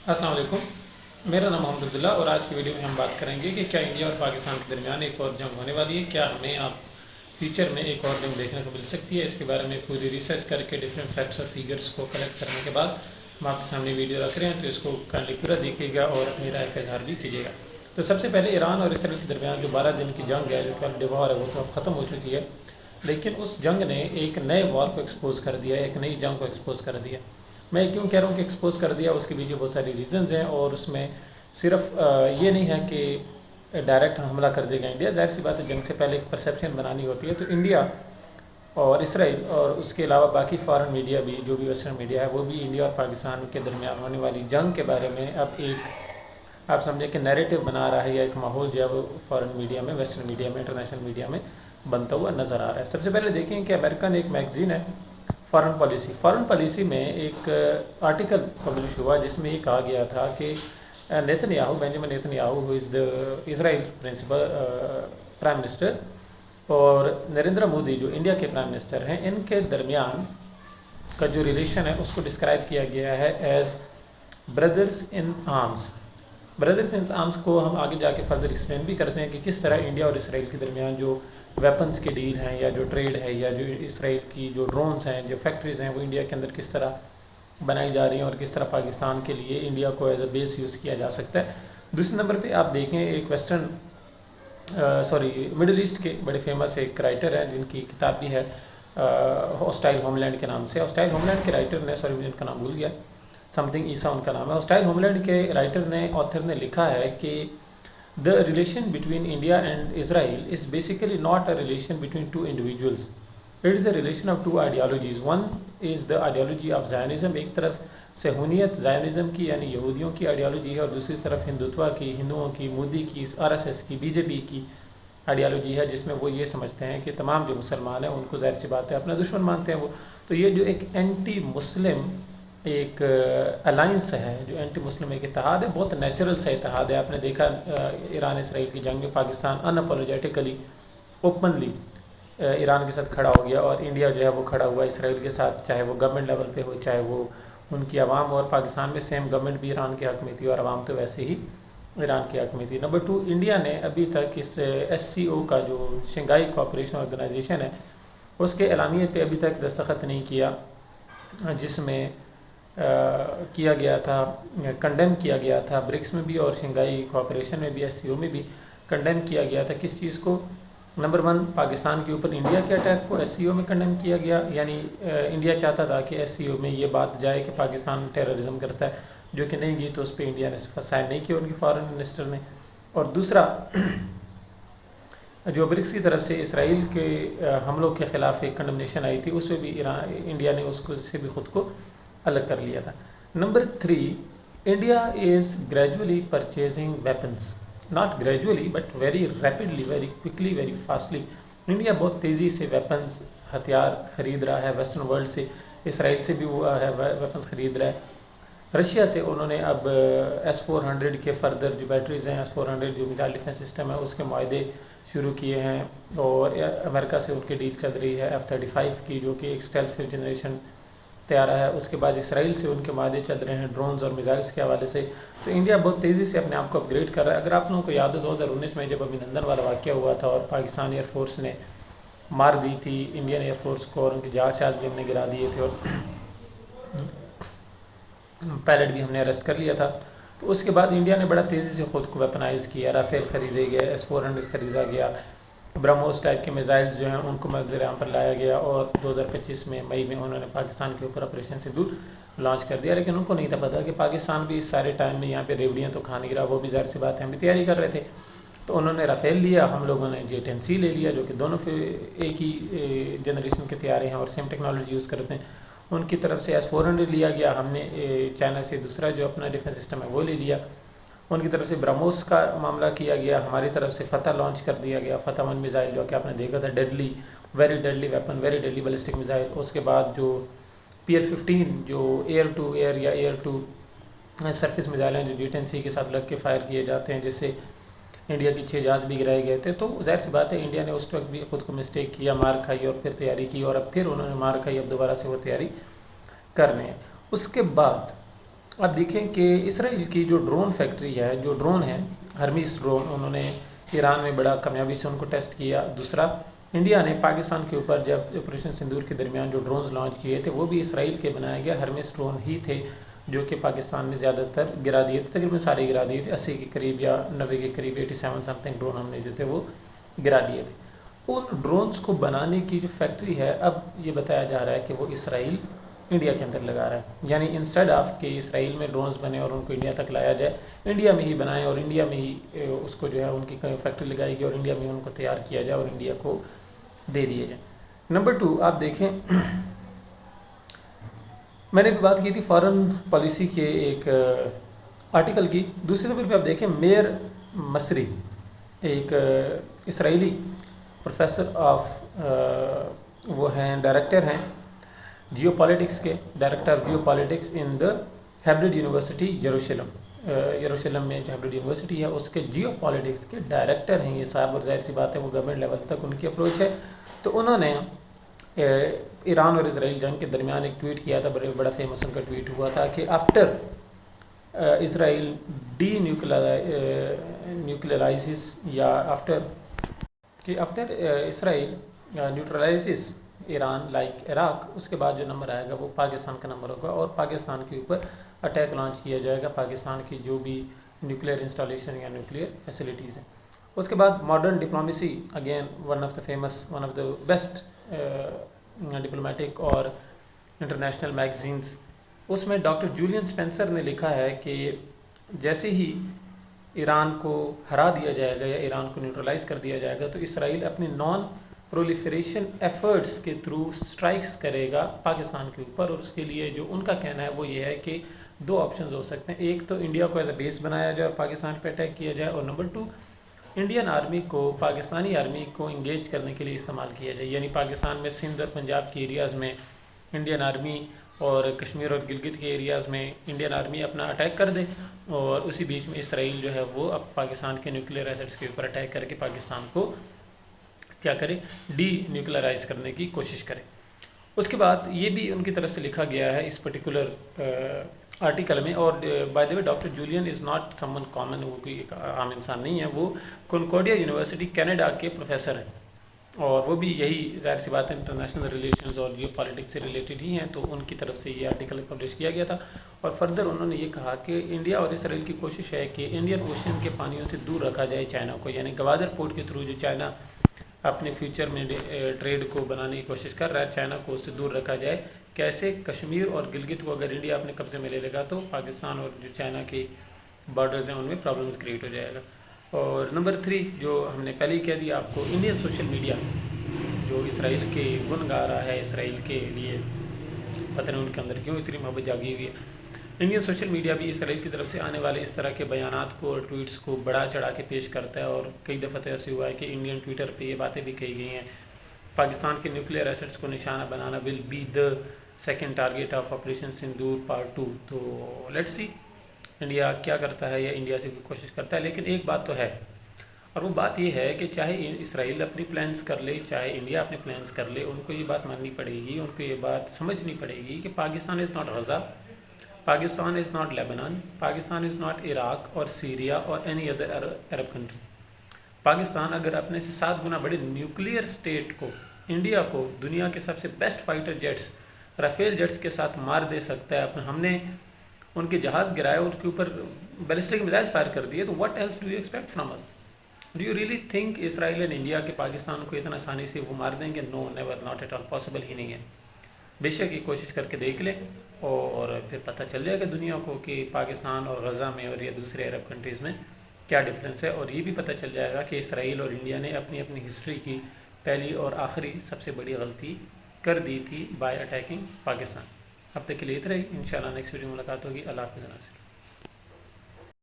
السلام علیکم، میرا نام محمد عبداللہ اور آج کی ویڈیو میں ہم بات کریں گے کہ کیا انڈیا اور پاکستان کے درمیان ایک اور جنگ ہونے والی ہے، کیا ہمیں آپ فیوچر میں ایک اور جنگ دیکھنے کو مل سکتی ہے۔ اس کے بارے میں پوری ریسرچ کر کے ڈفرینٹ فیکٹس اور فیگرز کو کلیکٹ کرنے کے بعد ہم آپ کے سامنے ویڈیو رکھ رہے ہیں، تو اس کو کائنڈلی پورا دیکھیے گا اور اپنی رائے کا اظہار بھی کیجیے گا۔ تو سب سے پہلے ایران اور اسرائیل کے درمیان جو 12 دن کی جنگ ہے، جو 12 ڈے وار ہے، وہ تو اب ختم ہو چکی ہے، لیکن اس جنگ نے ایک نئے وار کو ایکسپوز کر دیا ہے، ایک نئی جنگ کو ایکسپوز کر دیا۔ میں کیوں کہہ رہا ہوں کہ ایکسپوز کر دیا، اس کے پیچھے بہت ساری ریزنز ہیں، اور اس میں صرف یہ نہیں ہے کہ ڈائریکٹ حملہ کر دے گا انڈیا۔ ظاہر سی بات ہے، جنگ سے پہلے ایک پرسیپشن بنانی ہوتی ہے، تو انڈیا اور اسرائیل اور اس کے علاوہ باقی فارن میڈیا بھی، جو بھی ویسٹرن میڈیا ہے، وہ بھی انڈیا اور پاکستان کے درمیان ہونے والی جنگ کے بارے میں اب ایک آپ سمجھیں کہ نیریٹو بنا رہا ہے، یا ایک ماحول جو ہے وہ فارن میڈیا میں، ویسٹرن میڈیا میں، انٹرنیشنل میڈیا میں بنتا ہوا نظر آ رہا ہے۔ سب سے پہلے دیکھیں کہ امریکن ایک میگزین ہے فارن پالیسی میں ایک آرٹیکل پبلش ہوا جس میں یہ کہا گیا تھا کہ بینجامن نیتنیاہو ہو از دا اسرائیل پرنسپل پرائم منسٹر، اور نریندر مودی جو انڈیا کے پرائم منسٹر ہیں، ان کے درمیان کا جو ریلیشن ہے اس کو ڈسکرائب کیا گیا ہے ایز بردرز ان آرمز۔ بردرز ان آرمز کو ہم آگے جا کے فردر ایکسپلین بھی کرتے ہیں کہ کس طرح انڈیا اور اسرائیل کے درمیان جو ویپنز کی ڈیل ہیں، یا جو ٹریڈ ہے، یا جو اسرائیل کی جو ڈرونز ہیں، جو فیکٹریز ہیں، وہ انڈیا کے اندر کس طرح بنائی جا رہی ہیں، اور کس طرح پاکستان کے لیے انڈیا کو ایز اے بیس یوز کیا جا سکتا ہے۔ دوسرے نمبر پہ آپ دیکھیں ایک مڈل ایسٹ کے بڑے فیمس ایک رائٹر ہیں جن کی کتاب بھی ہے ہوسٹائل ہوم لینڈ کے نام سے۔ ہوسٹائل ہوم لینڈ کے رائٹر نے، مجھے ان کا نام بھول گیا، سم تھنگ عیسیٰ ان کا نام ہے۔ ہوسٹائل ہوم لینڈ کے رائٹر نے، آتھر نے لکھا ہے کہ the relation between India and Israel is basically not a relation between two individuals. It is a relation of two ideologies. One is the ideology of Zionism، ایک طرف صہیونیت Zionism کی یعنی یہودیوں کی آئیڈیالوجی ہے، اور دوسری طرف ہندوتوا کی، ہندوؤں کی، مودی کی، RSS کی، BJP کی آئیڈیالوجی ہے، جس میں وہ یہ سمجھتے ہیں کہ تمام جو مسلمان ہیں ان کو ظاہر سی بات ہے اپنا دشمن مانتے ہیں وہ۔ تو یہ جو ایک اینٹی مسلم ایک الائنس ہے، جو اینٹی مسلم ایک اتحاد ہے، بہت نیچرل سا اتحاد ہے۔ آپ نے دیکھا ایران اسرائیل کی جنگ میں پاکستان اناپولوجیٹکلی اوپنلی ایران کے ساتھ کھڑا ہو گیا، اور انڈیا جو ہے وہ کھڑا ہوا اسرائیل کے ساتھ، چاہے وہ گورنمنٹ لیول پہ ہو، چاہے وہ ان کی عوام، اور پاکستان میں سیم گورنمنٹ بھی ایران کے حق میں تھی، اور عوام تو ویسے ہی ایران کے حق میں تھی۔ نمبر 2، انڈیا نے ابھی تک اس SCO کا جو شنگھائی کوآپریشن آرگنائزیشن ہے، اس کے اعلامیے پہ ابھی تک دستخط نہیں کیا، جس میں کیا گیا تھا، کنڈیم کیا گیا تھا، برکس میں بھی اور شنگھائی کوآپریشن میں بھی، SCO میں بھی کنڈیم کیا گیا تھا۔ کس چیز کو؟ نمبر 1، پاکستان کے اوپر انڈیا کے اٹیک کو SCO میں کنڈیم کیا گیا، یعنی انڈیا چاہتا تھا کہ SCO میں یہ بات جائے کہ پاکستان ٹیررزم کرتا ہے، جو کہ نہیں گئی، تو اس پہ انڈیا نے سائن نہیں کیا، ان کی فارن منسٹر نے۔ اور دوسرا، جو برکس کی طرف سے اسرائیل کے حملوں کے خلاف ایک کنڈمنیشن آئی تھی، اس میں بھی انڈیا نے اس کو سے بھی خود کو الگ کر لیا تھا۔ Number 3، India is gradually purchasing weapons, not gradually but very rapidly, very quickly, very fastly. India بہت تیزی سے ویپنس، ہتھیار خرید رہا ہے ویسٹرن ورلڈ سے، اسرائیل سے بھی وہ ہے ویپنس خرید رہا ہے۔ رشیا سے انہوں نے اب S-400 کے فردر جو بیٹریز ہیں، S-400 جو میزائل ڈیفنس سسٹم ہے، اس کے معاہدے شروع کیے ہیں، اور امریکہ سے ان کی ڈیل چل رہی ہے F-35 کی، جو کہ ایک اسٹیلتھ 5th جنریشن طیارہ ہے۔ اس کے بعد اسرائیل سے ان کے معاہدے چل رہے ہیں ڈرونز اور میزائلز کے حوالے سے۔ تو انڈیا بہت تیزی سے اپنے آپ کو اپ گریڈ کر رہا ہے۔ اگر آپ لوگوں کو یاد ہو 2019 میں جب ابھینندن والا واقعہ ہوا تھا، اور پاکستان ایئر فورس نے مار دی تھی انڈین ایئر فورس کو، اور ان کے جہاز بھی ہم نے گرا دیے تھے، اور پائلٹ بھی ہم نے اریسٹ کر لیا تھا، تو اس کے بعد انڈیا نے بڑا تیزی سے خود کو ویپنائز کیا، رافیل خریدے گئے، S-400 خریدا گیا، برہموس ٹائپ کے میزائلز جو ہیں ان کو منظر عام پر لایا گیا، اور 2025 میں مئی میں انہوں نے پاکستان کے اوپر آپریشن سندور لانچ کر دیا۔ لیکن ان کو نہیں تھا پتہ کہ پاکستان بھی اس سارے ٹائم میں یہاں پہ ریوڑیاں تو کھا نہیں رہا، وہ بھی ظاہر سی بات ہے، ہم بھی تیاری کر رہے تھے۔ تو انہوں نے رافیل لیا، ہم لوگوں نے J-10C لے لیا، جو کہ دونوں ایک ہی جنریشن کے طیارے ہیں اور سیم ٹیکنالوجی یوز کرتے ہیں۔ ان کی طرف سے S-400 لیا گیا، ہم نے چائنا سے دوسرا جو اپنا ڈیفنس سسٹم ہے وہ لے لیا۔ ان کی طرف سے برہموس کا معاملہ کیا گیا، ہماری طرف سے فتح لانچ کر دیا گیا، فتح 1 میزائل، جو کہ آپ نے دیکھا تھا، deadly, very deadly weapon, very deadly ballistic missile. اس کے بعد جو PL-15 جو ایئر ٹو ایئر یا ایئر ٹو سرفیس میزائل ہیں، جو J-10C کے ساتھ لگ کے فائر کیے جاتے ہیں، جس سے انڈیا کی 6 جہاز بھی گرائے گئے تھے۔ تو ظاہر سی بات ہے انڈیا نے اس وقت بھی خود کو مسٹیک کیا، مار کھائی، اور پھر تیاری کی، اور اب پھر انہوں نے مار کھائی، اب دوبارہ سے وہ تیاری کر رہے ہیں۔ اس کے بعد اب دیکھیں کہ اسرائیل کی جو ڈرون فیکٹری ہے، جو ڈرون ہے ہرمیس ڈرون، انہوں نے ایران میں بڑا کامیابی سے ان کو ٹیسٹ کیا۔ دوسرا، انڈیا نے پاکستان کے اوپر جب آپریشن سندور کے درمیان جو ڈرونز لانچ کیے تھے وہ بھی اسرائیل کے بنائے گئے ہرمیس ڈرون ہی تھے، جو کہ پاکستان میں زیادہ تر گرا دیے تھے، تقریباً سارے گرا دیے تھے، 80 کے قریب یا 90 کے قریب، 87 سم تھنگ ڈرون ہم نے جو تھے وہ گرا دیے تھے۔ ان ڈرونز کو بنانے کی جو فیکٹری ہے، اب یہ بتایا جا رہا ہے کہ وہ اسرائیل انڈیا کے اندر لگا رہا ہے، یعنی انسٹیڈ آف کہ اسرائیل میں ڈرونز بنے اور ان کو انڈیا تک لایا جائے، انڈیا میں ہی بنائیں اور انڈیا میں ہی اس کو جو ہے ان کی فیکٹری لگائی گئی اور انڈیا میں ان کو تیار کیا جائے اور انڈیا کو دے دیے جائیں۔ نمبر 2، آپ دیکھیں میں نے بھی بات کی تھی فارن پالیسی کے ایک آرٹیکل کی۔ دوسری نمبر پہ آپ دیکھیں میر مصری، ایک اسرائیلی پروفیسر آف، وہ ہیں ڈائریکٹر ہیں جیو پالیٹکس کے، director of geopolitics in the Hebrew University یروشلم، یروشلم میں جو ہیبریڈ یونیورسٹی ہے اس کے جیو پالیٹکس کے ڈائریکٹر ہیں یہ صاحب، اور ظاہر سی بات ہے وہ گورنمنٹ لیول تک ان کی اپروچ ہے۔ تو انہوں نے ایران اور اسرائیل جنگ کے درمیان ایک ٹویٹ کیا تھا، بڑا فیمس ان کا ٹویٹ ہوا تھا کہ آفٹر اسرائیل ڈی نیوکلرائزز، یا آفٹر اسرائیل نیوٹرلائزز ایران لائک عراق، اس کے بعد جو نمبر آئے گا وہ پاکستان کا نمبر ہوگا اور پاکستان کے اوپر اٹیک لانچ کیا جائے گا، پاکستان کی جو بھی نیوکلیئر انسٹالیشن یا نیوکلیئر فیسلٹیز ہیں۔ اس کے بعد modern diplomacy, again one of the best diplomatic اور انٹرنیشنل میگزینز، اس میں ڈاکٹر جولین سپینسر نے لکھا ہے کہ جیسے ہی ایران کو ہرا دیا جائے گا یا ایران کو نیوٹرلائز کر دیا جائے گا تو اسرائیل اپنی نان پرولیفریشن ایفرٹس کے تھرو سٹرائکس کرے گا پاکستان کے اوپر، اور اس کے لیے جو ان کا کہنا ہے وہ یہ ہے کہ 2 آپشنز ہو سکتے ہیں، ایک تو انڈیا کو ایز اے بیس بنایا جائے اور پاکستان پہ اٹیک کیا جائے، اور نمبر 2 انڈین آرمی کو پاکستانی آرمی کو انگیج کرنے کے لیے استعمال کیا جائے، یعنی پاکستان میں سندھ اور پنجاب کے ایریاز میں انڈین آرمی اور کشمیر اور گلگت کے ایریاز میں انڈین آرمی اپنا اٹیک کر دے، اور اسی بیچ میں اسرائیل جو ہے وہ اب پاکستان کے نیوکلیئر ایسٹس کے اوپر اٹیک کر کے پاکستان کو کیا کرے، ڈی نیوکلرائز کرنے کی کوشش کرے۔ اس کے بعد یہ بھی ان کی طرف سے لکھا گیا ہے اس پرٹیکولر آرٹیکل میں، اور by the way doctor Julian is not some one common, وہ کوئی ایک عام انسان نہیں ہے، وہ کنکورڈیا یونیورسٹی کینیڈا کے پروفیسر ہیں، اور وہ بھی یہی ظاہر سی بات ہے انٹرنیشنل ریلیشنز اور جیو پالیٹکس سے ریلیٹڈ ہی ہیں، تو ان کی طرف سے یہ آرٹیکل پبلش کیا گیا تھا۔ اور فردر انہوں نے یہ کہا کہ انڈیا اور اسرائیل کی کوشش ہے کہ انڈین اوشین کے پانیوں سے دور رکھا جائے چائنا کو، یعنی گوادر پورٹ کے تھرو جو چائنا اپنے فیوچر میں ٹریڈ کو بنانے کی کوشش کر رہا ہے، چائنا کو اس سے دور رکھا جائے۔ کیسے؟ کشمیر اور گلگت کو اگر انڈیا اپنے قبضے میں لے لے گا تو پاکستان اور جو چائنا کی بارڈرز ہیں ان میں پرابلمز کریٹ ہو جائے گا۔ اور نمبر 3 جو ہم نے پہلے ہی کہہ دیا آپ کو، انڈین سوشل میڈیا جو اسرائیل کے گن گا رہا ہے، اسرائیل کے لیے پتہ نہیں ان کے اندر کیوں اتنی محبت جاگی ہوئی ہے، انڈین سوشل میڈیا بھی اسرائیل کی طرف سے آنے والے اس طرح کے بیانات کو اور ٹویٹس کو بڑا چڑھا کے پیش کرتا ہے، اور کئی دفعہ تو ایسے ہوا ہے کہ انڈین ٹویٹر پہ یہ باتیں بھی کہی گئی ہیں، پاکستان کے نیوکلیئر ایسٹس کو نشانہ بنانا will be the second target of operation Sindoor part 2۔ تو لیٹس سی انڈیا کیا کرتا ہے یا انڈیا سے کوئی کوشش کرتا ہے، لیکن ایک بات تو ہے، اور وہ بات یہ ہے کہ چاہے اسرائیل اپنی پلانز کر لے چاہے انڈیا اپنے پلانز کر لے، ان کو یہ بات ماننی پڑے گی، ان کو یہ بات سمجھنی پڑے گی کہ Pakistan is not Gaza, Pakistan is not Lebanon, Pakistan is not Iraq اور سیریا اور اینی ادر عرب کنٹری۔ پاکستان اگر اپنے سے 7 گنا بڑے نیوکلیئر سٹیٹ کو، انڈیا کو، دنیا کے سب سے best fighter jets Rafale jets کے ساتھ مار دے سکتا ہے، ہم نے ان کے جہاز گرائے، ان کے اوپر بیلسٹک میزائل فائر کر دیے، تو what else do you expect from us? Do you really think Israel and India کے پاکستان کو اتنا آسانی سے وہ مار دیں گے؟ No, never, not at all, possible ہی نہیں ہے۔ بے شک یہ کوشش کر کے دیکھ لیں اور پھر پتہ چل جائے گا دنیا کو کہ پاکستان اور غزہ میں اور یا دوسرے عرب کنٹریز میں کیا ڈفرینس ہے، اور یہ بھی پتہ چل جائے گا کہ اسرائیل اور انڈیا نے اپنی اپنی ہسٹری کی پہلی اور آخری سب سے بڑی غلطی کر دی تھی بائی اٹیکنگ پاکستان۔ اب تک کے لیے اتنا ہی، انشاءاللہ نیکسٹ ویڈیو میں ملاقات ہوگی۔ اللہ حافظ ناصر۔